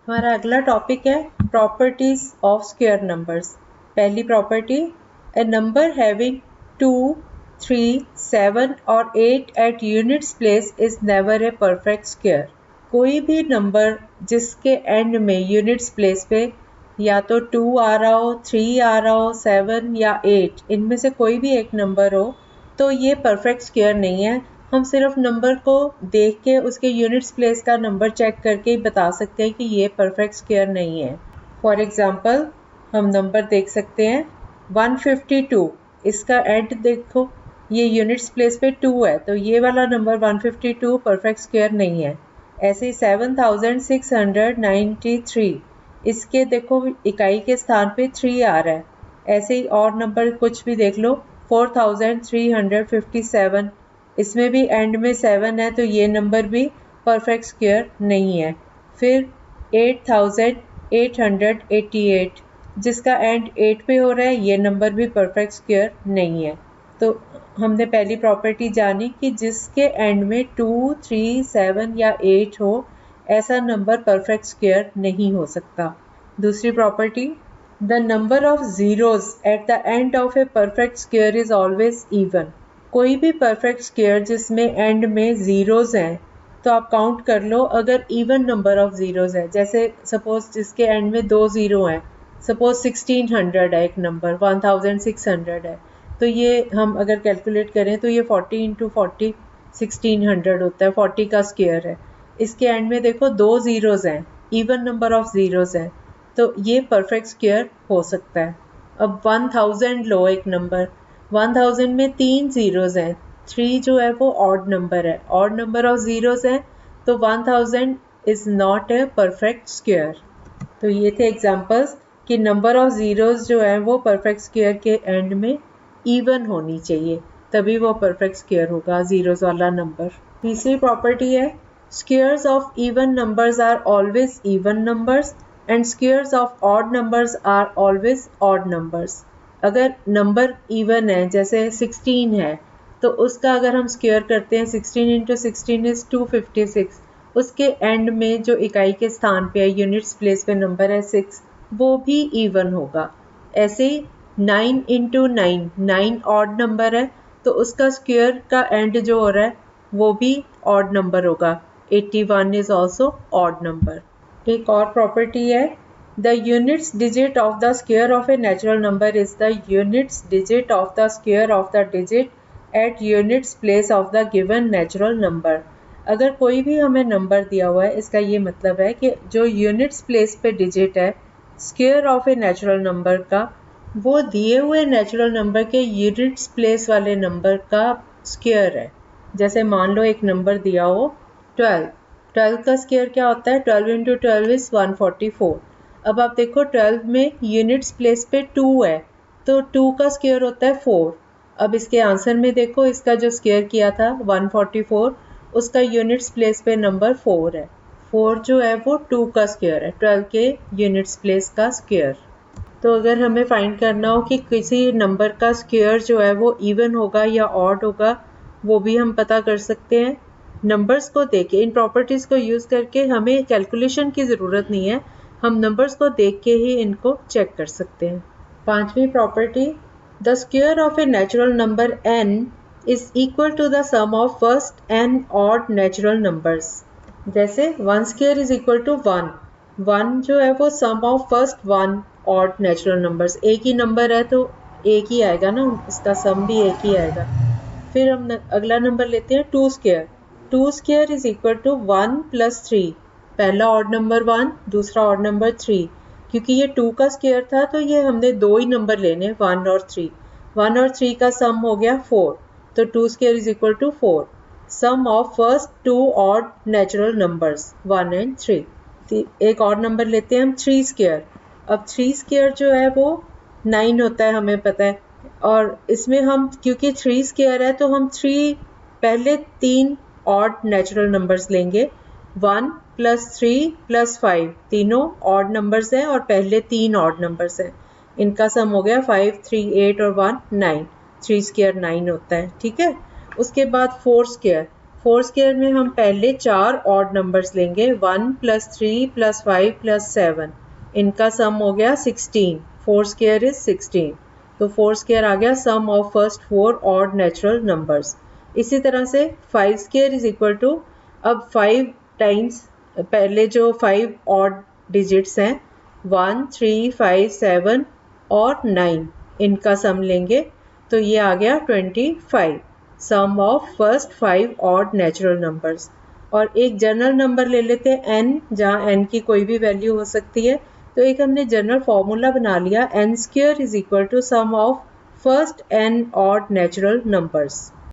हमारा अगला टॉपिक है प्रॉपर्टीज ऑफ स्क्वायर नंबर्स। पहली प्रॉपर्टी, ए नंबर हैविंग 2, 3, 7 और 8 at units place is never a perfect square. कोई भी नंबर जिसके एंड में यूनिट्स प्लेस पे या तो 2 आ रहा हो, 3 आ रहा हो, 7 या 8, इनमें से कोई भी एक नंबर हो तो ये परफेक्ट स्क्वायर नहीं है। हम सिर्फ नंबर को देख के उसके यूनिट्स प्लेस का नंबर चेक करके ही बता सकते हैं कि ये परफेक्ट स्क्वायर नहीं है। फॉर एग्जांपल हम नंबर देख सकते हैं 152, इसका एंड देखो, ये यूनिट्स प्लेस पे 2 है तो ये वाला नंबर 152 परफेक्ट स्क्वायर नहीं है। ऐसे ही 7693, इसके देखो इकाई के स्थान पे 3 आ रहा है। ऐसे ही और नंबर कुछ भी देख लो, 4357, इसमें भी एंड में 7 है तो ये नंबर भी परफेक्ट स्क्वायर नहीं है। फिर 8888, जिसका एंड 8 पे हो रहा है, ये नंबर भी परफेक्ट स्क्वायर नहीं है। तो हमने पहली प्रॉपर्टी जानी कि जिसके एंड में 2, 3, 7 या 8 हो, ऐसा नंबर परफेक्ट स्क्वायर नहीं हो सकता। दूसरी property, the number of zeros at the end of A perfect square is always even. कोई भी परफेक्ट स्क्वायर जिसमें एंड में जीरोज हैं तो आप काउंट कर लो, अगर इवन नंबर ऑफ जीरोज है, जैसे सपोज जिसके एंड में 2 जीरो हैं, सपोज 1600 है एक नंबर, 1600 है, तो ये हम अगर कैलकुलेट करें तो ये 40 × 40 1600 होता है, 40 का स्क्वायर है। इसके एंड में देखो 2 जीरोज हैं, इवन नंबर ऑफ जीरोज हैं, तो ये परफेक्ट स्क्वायर हो सकता है। अब 1000 लो एक नंबर, 1000 में 3 जीरोज हैं, 3 जो है वो ऑड नंबर है, ऑड नंबर ऑफ जीरोज हैं, तो 1000 is not a perfect square. तो ये थे एग्जांपल्स कि नंबर ऑफ जीरोज जो है वो परफेक्ट स्क्वायर के एंड में इवन होनी चाहिए, तभी वो परफेक्ट स्क्वायर होगा जीरोज वाला नंबर। तीसरी प्रॉपर्टी है, squares of even numbers are always even numbers and squares of odd numbers are always odd numbers. अगर नंबर इवन है, जैसे 16 है, तो उसका अगर हम स्क्वायर करते हैं 16 × 16 इज 256, उसके एंड में जो इकाई के स्थान पे है, यूनिट्स प्लेस पे नंबर है 6, वो भी इवन होगा। ऐसे ही 9 × 9, 9 ऑड नंबर है तो उसका स्क्वायर का एंड जो हो रहा है वो भी ऑड नंबर होगा। 81 इज ऑल्सो ऑड नंबर। एक और प्रॉपर्टी है, the units digit of the square of a natural number is the units digit of the square of the digit at units place of the given natural number. अगर कोई भी हमें number दिया हुआ है, इसका ये मतलब है कि जो यूनिट्स प्लेस पे डिजिट है square of a natural number का, वो दिए हुए नेचुरल नंबर के यूनिट्स प्लेस वाले नंबर का स्क्वायर है। जैसे मान लो एक नंबर दिया हो 12, 12 का स्क्वायर क्या होता है, 12 × 12 इज 144। अब आप देखो 12 में यूनिट्स प्लेस पे 2 है तो 2 का स्क्वायर होता है 4। अब इसके आंसर में देखो, इसका जो स्क्वायर किया था 144, उसका यूनिट्स प्लेस पे नंबर 4 है, 4 जो है वो 2 का स्क्वायर है, 12 के यूनिट्स प्लेस का स्क्वायर। तो अगर हमें फाइंड करना हो कि किसी नंबर का स्क्वायर जो है वो इवन होगा या ऑड होगा, वो भी हम पता कर सकते हैं नंबर्स को देख के। इन प्रॉपर्टीज़ को यूज़ करके हमें कैलकुलेशन की ज़रूरत नहीं है, हम नंबर्स को देख के ही इनको चेक कर सकते हैं। पांचवी property, the square of a natural number n is equal to the sum of first n odd natural numbers. जैसे 1 स्क्वायर इज इक्वल टू 1, 1 जो है वो sum of first 1 odd natural numbers. एक ही नंबर है तो एक ही आएगा ना, इसका सम भी एक ही आएगा। फिर हम अगला नंबर लेते हैं 2 square, 2 square is equal to 1 + 3, पहला ऑड नंबर 1, दूसरा ऑड नंबर 3। क्योंकि ये 2 का स्क्वायर था तो ये हमने 2 ही नंबर लेने, 1 और 3, 1 और 3 का सम हो गया 4, तो 2 square is equal to 4, sum of first 2 odd natural numbers 1 और 3। एक और नंबर लेते हैं हम 3 स्क्वायर। अब 3 स्क्वायर जो है वो 9 होता है, हमें पता है, और इसमें हम क्योंकि 3 स्क्वायर है तो हम 3 पहले 3 ऑड नेचुरल नंबर्स लेंगे, 1 + 3 + 5, तीनों ऑड नंबर्स हैं और पहले 3 ऑड नंबर्स हैं, इनका सम हो गया 5, 3, 8 और 1 9, 3 स्क्वायर 9 होता है, ठीक है। उसके बाद 4 स्क्वायर, 4 स्क्वायर में हम पहले 4 ऑड नंबर्स लेंगे 1 + 3 + 5 + 7 इनका सम हो गया 16 4 स्क्वायर इज 16 तो 4 स्क्वायर आ गया sum of first 4 odd natural numbers. इसी तरह से 5 स्क्वायर इज इक्वल टू अब 5 टाइम्स पहले जो 5 ऑड डिजिट्स हैं 1 3 5 7 और 9 इनका सम लेंगे तो ये आ गया 25 sum of first 5 odd natural numbers. और एक जनरल नंबर ले लेते हैं n जहाँ n की कोई भी वैल्यू हो सकती है तो एक हमने जनरल फॉर्मूला बना लिया n² is equal to sum of first n odd natural numbers.